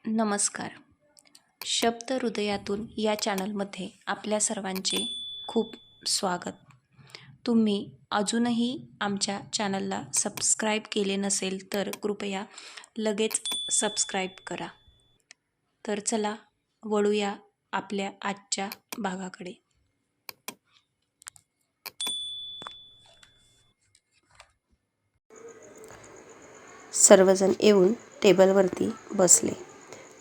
नमस्कार. शब्द हृदयातून या चॅनलमध्ये आपल्या सर्वांचे खूप स्वागत. तुम्ही अजूनही आमच्या चॅनलला सबस्क्राईब केले नसेल तर कृपया लगेच सबस्क्राईब करा. तर चला वळूया आपल्या आजच्या भागाकडे. सर्वजण येऊन टेबलवरती बसले.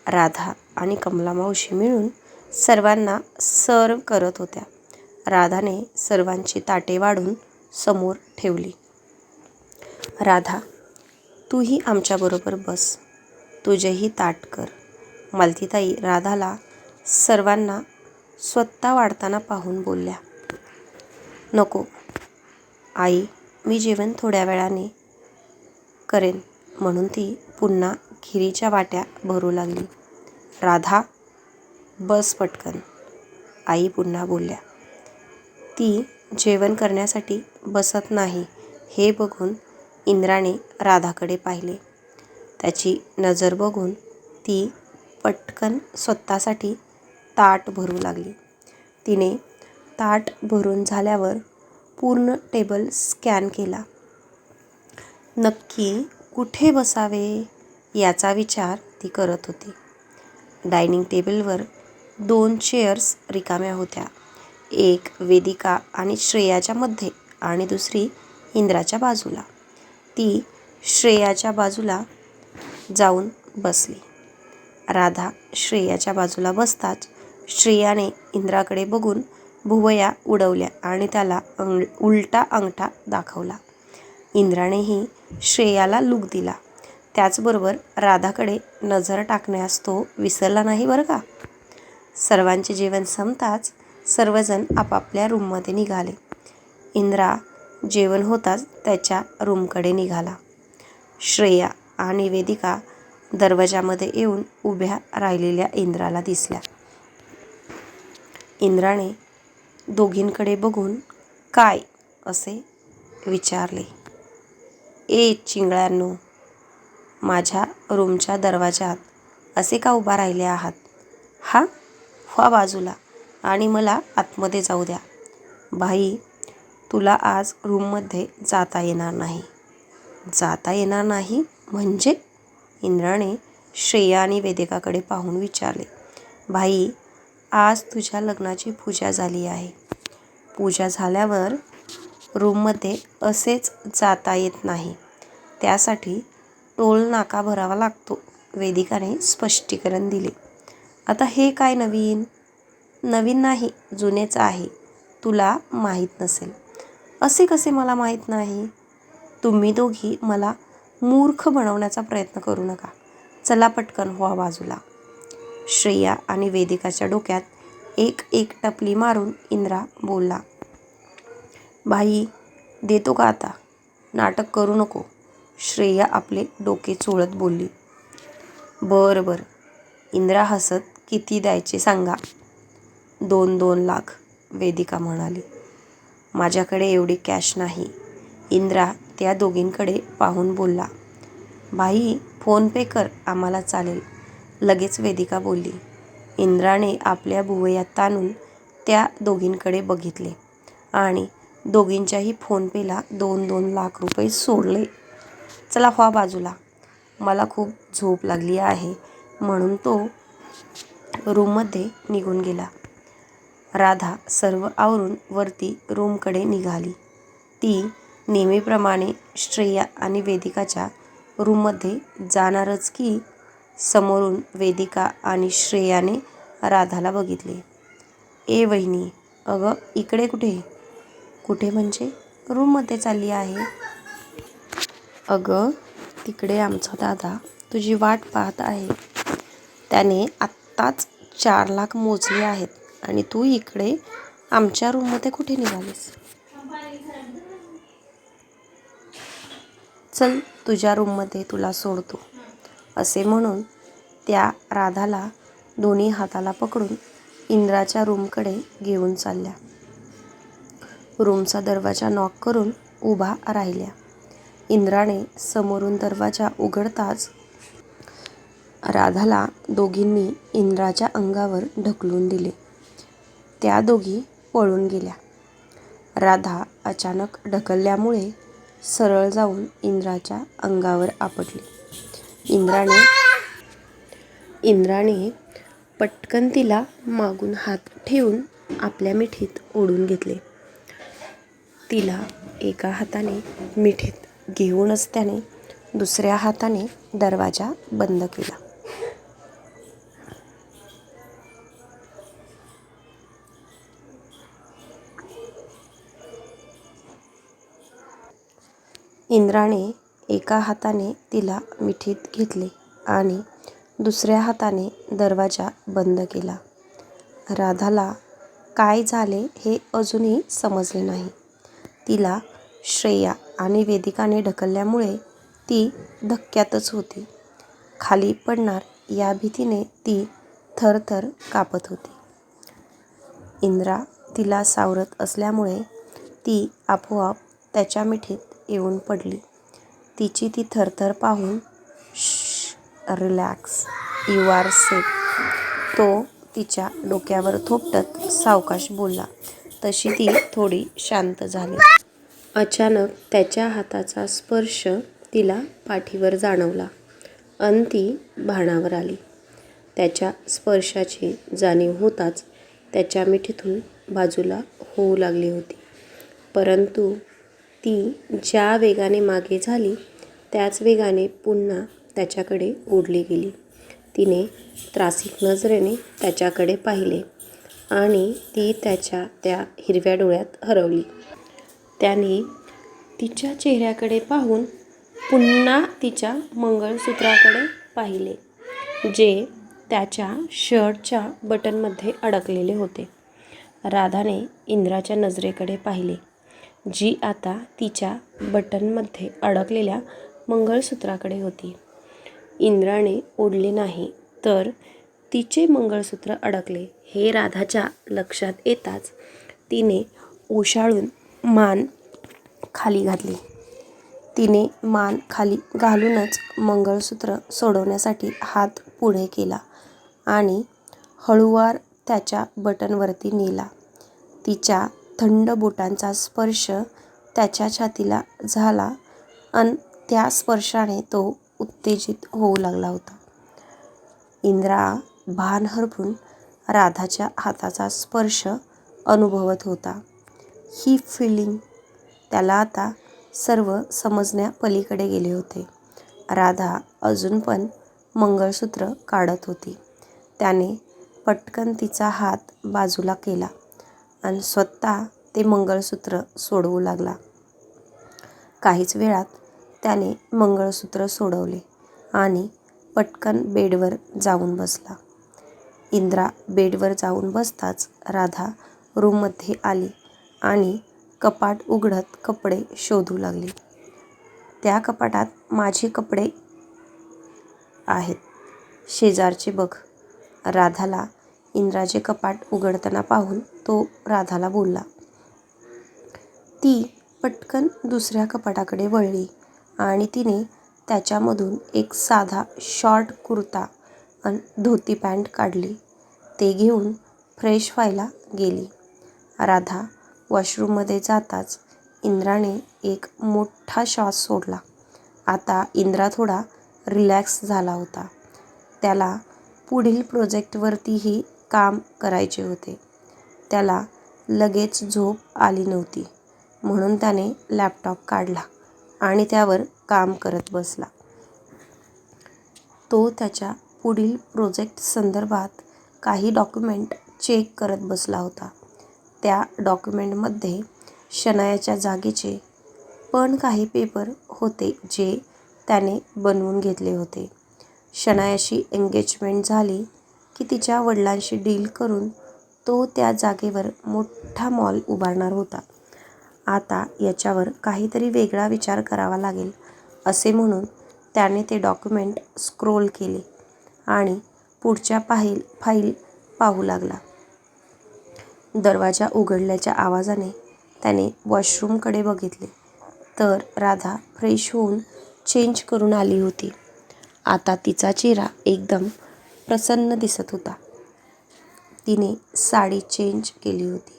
राधा आणि कमला मावशी मिळून सर्वांना सर्व करत होत्या. राधाने सर्वांची ताटे वाढून समोर ठेवली. राधा, तूही आमच्याबरोबर बस. तुझेही ताट कर. मालतीताई राधाला सर्वांना स्वतः वाढताना पाहून बोलल्या. नको आई, मी जेवण थोड्या वेळाने करेन, म्हणून ती पुन्हा खिरीच्या वाट्या भरू लागली. राधा, बस पटकन, आई पुन्हा बोलल्या. ती जेवण करण्यासाठी बसत नाही हे बघून इंद्राने राधाकडे पाहिले. त्याची नजर बघून ती पटकन स्वतःसाठी ताट भरू लागली. तिने ताट भरून झाल्यावर पूर्ण टेबल स्कॅन केला. नक्की कुठे बसावे याचा विचार ती करत होती. डायनिंग टेबलवर 2 चेअर्स रिकाम्या होत्या. एक वेदिका आणि श्रेयाच्या मध्ये आणि दुसरी इंद्राच्या बाजूला. ती श्रेयाच्या बाजूला जाऊन बसली. राधा श्रेयाच्या बाजूला बसताच श्रेयाने इंद्राकडे बघून भुवया उडवल्या आणि त्याला उलटा अंगठा दाखवला. इंद्रानेही श्रेयाला लूक दिला. त्याचबरोबर राधाकडे नजर टाकण्यास तो विसरला नाही बरं का. सर्वांचे जेवण संपताच सर्वजण आपापल्या रूममध्ये निघाले. इंद्रा जेवण होताच त्याच्या रूमकडे निघाला. श्रेया आणि वेदिका दरवाजामध्ये येऊन उभ्या राहिलेल्या इंद्राला दिसल्या. इंद्राने दोघींकडे बघून काय असे विचारले. ए चिंगळ्यांनो, माझ्या रूमच्या दरवाजात असे का उभा राहिले आहात? व्हा बाजूला आणि मला आतमध्ये जाऊ द्या. भाई, तुला आज रूममध्ये जाता येणार नाही. जाता येणार नाही म्हणजे? इंद्राने श्रेया आणि वेदिकाकडे पाहून विचारले. भाई, आज तुझ्या लग्नाची पूजा झाली आहे. पूजा झाल्यावर रूममध्ये असेच जाता येत नाही. त्यासाठी टोल नाका भरावा लागतो, वेदिकाने स्पष्टीकरण दिले. आता हे काय नवीन? नवीन नाही, जुनेच आहे. तुला माहीत नसेल. असे कसे मला माहीत नाही? तुम्ही दोघी मला मूर्ख बनवण्याचा प्रयत्न करू नका. चला पटकन व्हा बाजूला. श्रेया आणि वेदिकाच्या डोक्यात एक एक टपली मारून इंद्रा बोलला. भाई, देतो का आता? नाटक करू नको. श्रेया आपले डोके चोळत बोलली. बरं. इंद्रा हसत, किती द्यायचे सांगा? 2-2 लाख, वेदिका म्हणाली. माझ्याकडे एवढी कॅश नाही. इंद्रा त्या दोघींकडे पाहून बोलला. भाई, फोन पे कर, आम्हाला चालेल, लगेच वेदिका बोलली. इंद्राने आपल्या भुवयात ताणून त्या दोघींकडे बघितले आणि दोघींच्याही फोन पेला 2-2 लाख रुपये सोडले. चला व्हा बाजूला. मला खूप झोप लागली आहे, म्हणून तो रूममध्ये निघून गेला. राधा सर्व आवरून वरती रूमकडे निघाली. ती नेहमीप्रमाणे श्रेया आणि वेदिकाच्या रूममध्ये जाणारच की समोरून वेदिका आणि श्रेयाने राधाला बघितले. ए वहिनी, अगं इकडे कुठे? कुठे म्हणजे? रूममध्ये चालली आहे. अगं तिकडे आमचा दादा तुझी वाट पाहत आहे. त्याने आत्ताच 4 लाख मोजले आहेत आणि तू इकडे आमच्या रूममध्ये कुठे निघालीस? चल तुझ्या रूममध्ये तुला सोडतो, असे म्हणून त्या राधाला दोन्ही हाताला पकडून इंद्राच्या रूमकडे घेऊन चालल्या. रूमचा दरवाजा नॉक करून उभा राहिल्या. इंद्राने समोरून दरवाजा उघडताच राधाला दोघींनी इंद्राच्या अंगावर ढकलून दिले. त्या दोघी पळून गेल्या. राधा अचानक ढकलल्यामुळे सरळ जाऊन इंद्राच्या अंगावर आपटली. इंद्राने पटकन तिला मागून हात ठेवून आपल्या मिठीत ओढून घेतले. तिला एका हाताने मिठीत घेऊनच त्याने दुसऱ्या हाताने दरवाजा बंद केला. इंद्राने एका हाताने तिला मिठीत घेतले आणि दुसऱ्या हाताने दरवाजा बंद केला. राधाला काय झाले हे अजूनही समजले नाही. तिला श्रेया आणि वेदिकाने ढकलल्यामुळे ती धक्क्यातच होती. खाली पडणार या भीतीने ती थरथर कापत होती. इंद्रा तिला सावरत असल्यामुळे ती आपोआप त्याच्या मिठीत येऊन पडली. तिची ती थरथर पाहून रिलॅक्स, यू आर सेफ, तो तिच्या डोक्यावर थोपटत सावकाश बोलला. तशी ती थोडी शांत झाली. अचानक त्याच्या हाताचा स्पर्श तिला पाठीवर जाणवला अन ती भानावर आली. त्याच्या स्पर्शाची जाणीव होताच त्याच्या मिठीतून बाजूला होऊ लागली होती. परंतु ती ज्या वेगाने मागे झाली त्याच वेगाने पुन्हा त्याच्याकडे ओढली गेली. तिने त्रासिक नजरेने त्याच्याकडे पाहिले आणि ती त्याच्या त्या हिरव्या डोळ्यात हरवली. त्याने तिच्या चेहऱ्याकडे पाहून पुन्हा तिच्या मंगळसूत्राकडे पाहिले, जे त्याच्या शर्टच्या बटनमध्ये अडकलेले होते. राधाने इंद्राच्या नजरेकडे पाहिले, जी आता तिच्या बटनमध्ये अडकलेल्या मंगळसूत्राकडे होती. इंद्राने ओढले नाही तर तिचे मंगळसूत्र अडकले हे राधाच्या लक्षात येताच तिने ओशाळून मान खाली घातली. तिने मान खाली घालूनच मंगळसूत्र सोडवण्यासाठी हात पुढे केला आणि हळूवार त्याच्या बटनवरती नेला. तिच्या थंड बोटांचा स्पर्श त्याच्या छातीला झाला अन त्या स्पर्शाने तो उत्तेजित होऊ लागला होता. इंद्रा भान हरपून राधाच्या हाताचा स्पर्श अनुभवत होता. ही फिलिंग त्याला आता सर्व समजण्यापलीकडे गेले होते. राधा अजून पण मंगळसूत्र काढत होती. त्याने पटकन तिचा हात बाजूला केला आणि स्वतः ते मंगळसूत्र सोडवू लागला. काहीच वेळात त्याने मंगळसूत्र सोडवले आणि पटकन बेडवर जाऊन बसला. इंद्रा बेडवर जाऊन बसताच राधा रूममध्ये आली आणि कपाट उघडत कपडे शोधू लागली. त्या कपाटात माझी कपडे आहेत, शेजारचे बघ. राधाला इंद्राचे कपाट उघडताना पाहून तो राधाला बोलला. ती पटकन दुसऱ्या कपाटाकडे वळली आणि तिने त्याच्यामधून एक साधा शॉर्ट कुर्ता आणि धोती पॅन्ट काढली. ते घेऊन फ्रेश व्हायला गेली. राधा वॉशरूममध्ये जाताच इंद्राने एक मोठा श्वास सोडला. आता इंद्रा थोडा रिलॅक्स झाला होता. त्याला पुढील प्रोजेक्टवरतीही काम करायचे होते. त्याला लगेच झोप आली नव्हती म्हणून त्याने लॅपटॉप काढला आणि त्यावर काम करत बसला. तो त्याच्या पुढील प्रोजेक्ट संदर्भात काही डॉक्युमेंट चेक करत बसला होता. त्या डॉक्युमेंटमध्ये शनायाच्या जागेचे पण काही पेपर होते जे त्याने बनवून घेतले होते. शनायाशी एंगेजमेंट झाली की तिच्या वडिलांशी डील करून तो त्या जागेवर मोठा मॉल उभारणार होता. आता याच्यावर काहीतरी वेगळा विचार करावा लागेल असे म्हणून त्याने ते डॉक्युमेंट स्क्रोल केले आणि पुढच्या फाईल पाहू लागला. दरवाजा उघडल्याच्या आवाजाने त्याने वॉशरूमकडे बघितले तर राधा फ्रेश होऊन चेंज करून आली होती आता तिचा चेहरा एकदम प्रसन्न दिसत होता. तिने साडी चेंज केली होती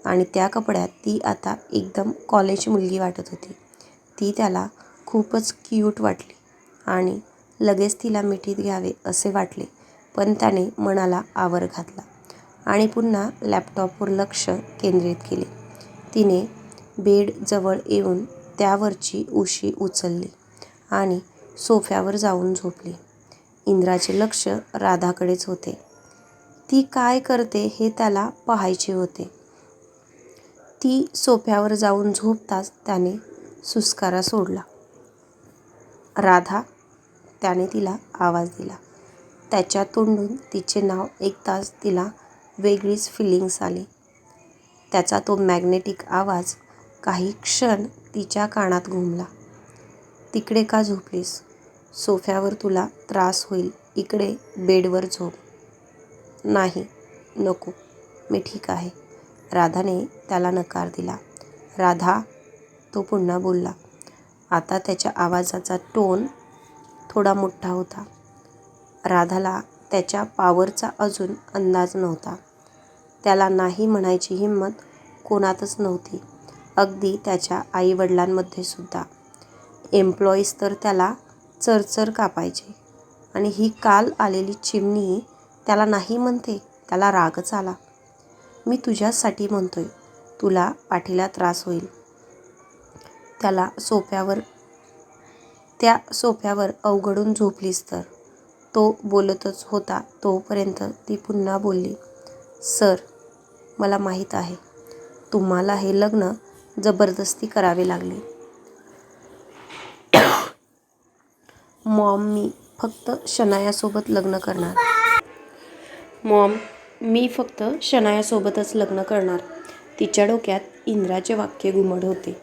आणि त्या कपड्यात ती आता एकदम कॉलेज मुलगी वाटत होती. ती त्याला खूपच क्यूट वाटली आणि लगेच तिला मिठीत घ्यावे असे वाटले. पण त्याने मनाला आवर घातला आणि पुन्हा लॅपटॉपवर लक्ष केंद्रित केले. तिने बेडजवळ येऊन त्यावरची उशी उचलली आणि सोफ्यावर जाऊन झोपली. इंद्राचे लक्ष राधाकडेच होते. ती काय करते हे त्याला पाहायचे होते. ती सोफ्यावर जाऊन झोपताच त्याने सुस्कारा सोडला. राधा, त्याने तिला आवाज दिला. त्याच्या तोंडून तिचे नाव ऐकताच तिला वेगळीच फिलिंग्स आली. त्याचा तो मॅग्नेटिक आवाज काही क्षण तिच्या कानात घुमला. तिकडे का झोपलीस? सोफ्यावर तुला त्रास होईल. इकडे बेडवर झोप. नाही, नको, मी ठीक आहे. राधाने त्याला नकार दिला. राधा, तो पुन्हा बोलला. आता त्याच्या आवाजाचा टोन थोडा मोठा होता. राधाला त्याच्या पॉवरचा अजून अंदाज नव्हता. त्याला नाही म्हणायची हिंमत कोणातच नव्हती, अगदी त्याच्या आईवडिलांमध्ये सुद्धा. एम्प्लॉईज तर त्याला चरचर कापायचे आणि ही काल आलेली चिमणी त्याला नाही म्हणते. त्याला रागच आला. मी तुझ्यासाठी म्हणतोय, तुला पाठीला त्रास होईल. त्या सोफ्यावर अवघडून झोपलीस तर. तो बोलतच होता तोपर्यंत ती पुन्हा बोलली. सर, मला माहीत आहे तुम्हाला हे लग्न जबरदस्ती करावे लागले. मॉम, मी फक्त शनायासोबत लग्न करणार. मॉम, मी फक्त शनायासोबतच लग्न करणार. तिच्या डोक्यात इंद्राचे वाक्य घुमत होते.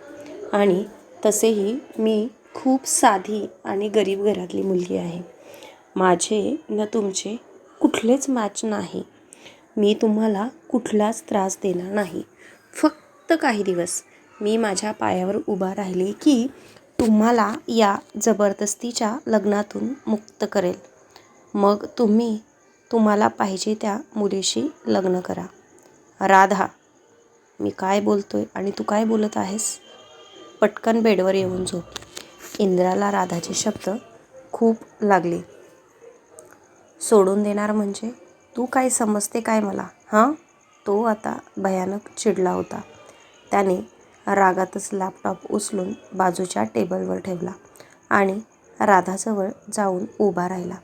आणि तसेही मी खूप साधी आणि गरीब घरातली मुलगी आहे. माझे न तुमचे कुठलेच मॅच नाही. मी तुम्हाला कुठलाच त्रास देणार नाही. फक्त काही दिवस मी माझ्या पायावर उभा राहिले की तुम्हाला या जबरदस्तीच्या लग्नातून मुक्त करेल. मग तुम्हाला पाहिजे त्या मुलीशी लग्न करा. राधा, मी काय बोलतोय आणि तू काय बोलत आहेस? पटकन बेडवर येऊन झोप. इंद्राला राधाचे शब्द खूप लागले. सोडून देणार म्हणजे? तू काय समजते काय मला, हां? तो आता भयानक चिडला होता. त्याने रागातच लॅपटॉप उचलून बाजूच्या टेबलवर ठेवला आणि राधाजवळ जाऊन उभा राहिला.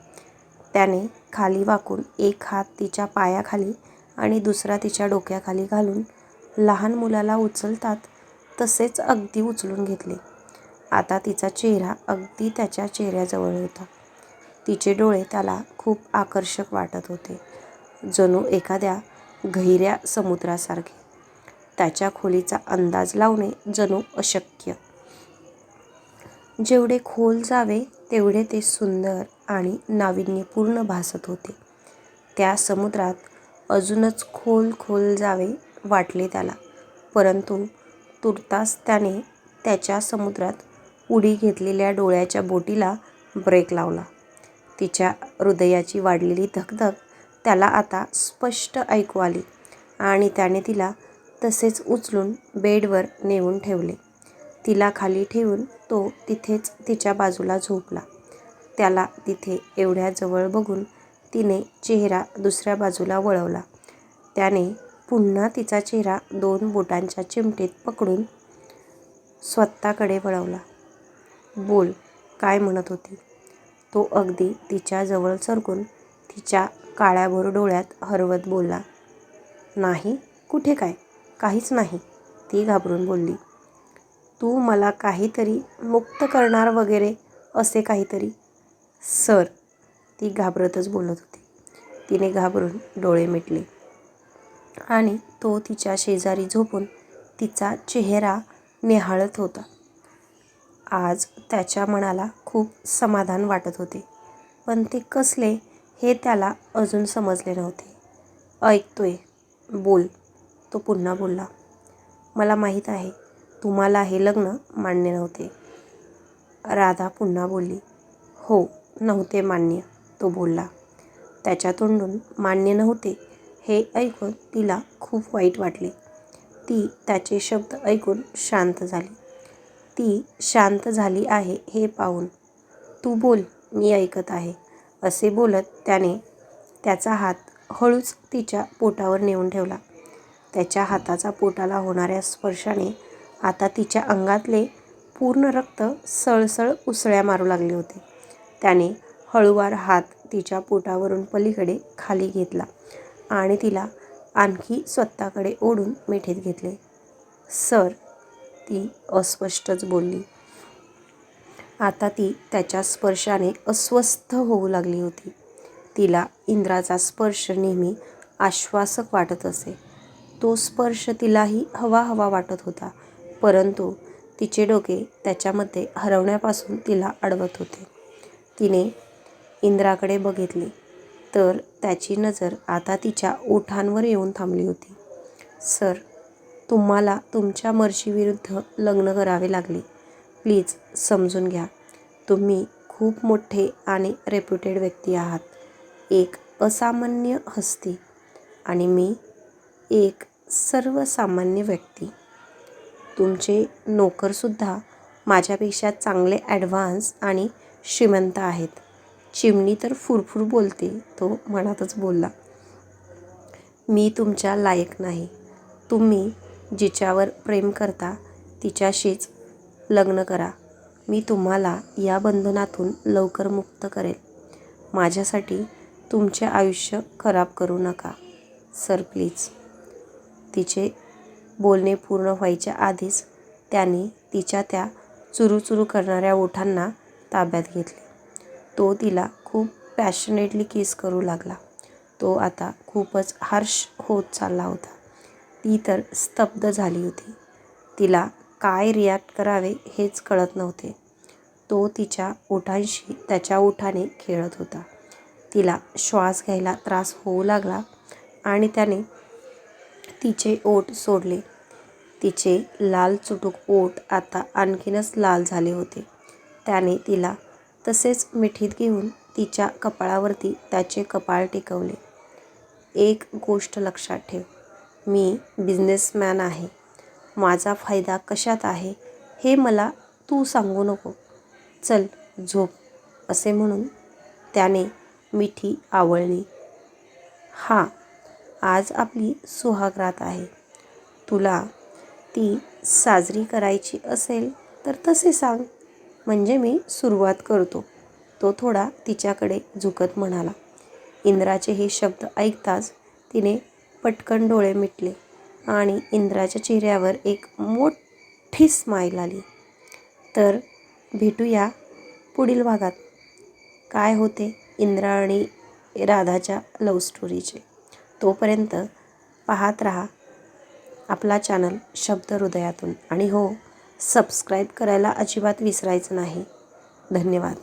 त्याने खाली वाकून एक हात तिच्या पायाखाली आणि दुसरा तिच्या डोक्याखाली घालून लहान मुलाला उचलतात तसेच अगदी उचलून घेतले. आता तिचा चेहरा अगदी त्याच्या चेहऱ्याजवळ होता. तिचे डोळे त्याला खूप आकर्षक वाटत होते, जणू एखाद्या गहिऱ्या समुद्रासारखे. त्याच्या खोलीचा अंदाज लावणे जणू अशक्य. जेवढे खोल जावे तेवढे ते सुंदर आणि नाविन्यपूर्ण भासत होते. त्या समुद्रात अजूनच खोल जावे वाटले त्याला, परंतु तूर्तास त्याने त्याच्या समुद्रात उडी घेतलेल्या डोळ्याच्या बोटीला ब्रेक लावला. तिच्या हृदयाची वाढलेली धकधक त्याला आता स्पष्ट ऐकू आली आणि त्याने तिला तसेच उचलून बेडवर नेऊन ठेवले. तिला खाली ठेवून तो तिथेच तिच्या बाजूला झोपला. त्याला तिथे एवढ्या जवळ बघून तिने चेहरा दुसऱ्या बाजूला वळवला. त्याने पुन्हा तिचा चेहरा 2 बोटांच्या चिमटीत पकडून स्वतःकडे वळवला. बोल, काय म्हणत होती? तो अगदी तिच्या जवळ सरकून तिच्या काळ्याभोर डोळ्यात हरवत बोलला. नाही, कुठे काय? काहीच नाही, ती घाबरून बोलली. तू मला काहीतरी मुक्त करणार वगैरे असे काहीतरी. सर, ती घाबरतच बोलत होती. तिने घाबरून डोळे मिटले आणि तो तिच्या शेजारी झोपून तिचा चेहरा निहाळत होता. आज त्याच्या मनाला खूप समाधान वाटत होते, पण ते कसले हे त्याला अजून समजले नव्हते. ऐकतोय, बोल, तो पुन्हा बोलला. मला माहीत आहे तुम्हाला हे लग्न मान्य नव्हते. राधा पुन्हा बोलली. हो, नव्हते मान्य, तो बोलला. त्याच्या तोंडून मान्य नव्हते हे ऐकून तिला खूप वाईट वाटले. ती त्याचे शब्द ऐकून शांत झाली. ती शांत झाली आहे हे पाहून, तू बोल, मी ऐकत आहे, असे बोलत त्याने त्याचा हात हळूच तिच्या पोटावर नेऊन ठेवला. त्याच्या हाताचा पोटाला होणाऱ्या स्पर्शाने आता तिच्या अंगातले पूर्ण रक्त सळसळ उसळ्या मारू लागले होते. त्याने हळूवार हात तिच्या पोटावरून पलीकडे खाली घेतला आणि तिला आणखी स्वतःकडे ओढून मिठीत घेतले. सर, ती अस्पष्टच बोलली. आता ती त्याच्या स्पर्शाने अस्वस्थ होऊ लागली होती. तिला इंद्राचा स्पर्श नेहमी आश्वासक वाटत असे. तो स्पर्श तिलाही हवा हवा वाटत होता, परंतु तिचे डोके त्याच्यामध्ये हरवण्यापासून तिला अडवत होते. तिने इंद्राकडे बघितले तर त्याची नजर आता तिच्या ओठांवर येऊन थांबली होती. सर, तुम्हाला तुमच्या मर्जीविरुद्ध लग्न करावे लागले. प्लीज समजून घ्या. तुम्ही खूप मोठे आणि रेप्युटेड व्यक्ती आहात, एक असामान्य हस्ती, आणि मी एक सर्वसामान्य व्यक्ती. तुमचे नोकरसुद्धा माझ्यापेक्षा चांगले ॲडव्हान्स आणि श्रीमंत आहेत. चिमणी तर फुरफुर बोलते, तो मनातच बोलला. मी तुमच्या लायक नाही. तुम्ही जिच्यावर प्रेम करता तिच्याशीच लग्न करा. मी तुम्हाला या बंधनातून लवकर मुक्त करेल. माझ्यासाठी तुमचे आयुष्य खराब करू नका, सर, प्लीज. तिचे बोलणे पूर्ण व्हायच्या आधीच त्याने तिच्या त्या चुरूचुरू करणाऱ्या ओठांना ताब्यात घेतले. तो तिला खूप पॅशनेटली किस करू लागला. तो आता खूपच हार्श होत चालला होता. ती तर स्तब्ध झाली होती. तिला काय रिॲक्ट करावे हेच कळत नव्हते. तो तिच्या ओठांशी त्याच्या ओठाने खेळत होता. तिला श्वास घ्यायला त्रास होऊ लागला आणि त्याने तिचे ओठ सोडले. तिचे लाल चुटूक ओठ आता आणखीनच लाल झाले होते. त्याने तिला तसेच मिठीत घेऊन तिच्या कपाळावरती त्याचे कपाळ टेकवले. एक गोष्ट लक्षात ठेव, मी बिझनेसमॅन आहे. माझा फायदा कशात आहे हे मला तू सांगू नको. चल, झोप, असे म्हणून त्याने मिठी आवळली. हां, आज आपली सुहागरात आहे. तुला ती साजरी करायची असेल तर तसे सांग, म्हणजे मी सुरुवात करतो, तो थोडा तिच्याकडे झुकत म्हणाला. इंद्राचे हे शब्द ऐकताच तिने पटकन डोळे मिटले आणि इंद्राच्या चेहऱ्यावर एक मोठी स्माईल आली. तर भेटूया पुढील भागात. काय होते इंद्रा आणि राधाच्या लव्ह स्टोरीचे. तोपर्यंत पाहत राहा आपला चॅनल शब्द हृदयातून. आणि हो, सबस्क्राईब करायला अजिबात विसरायचं नाही. धन्यवाद.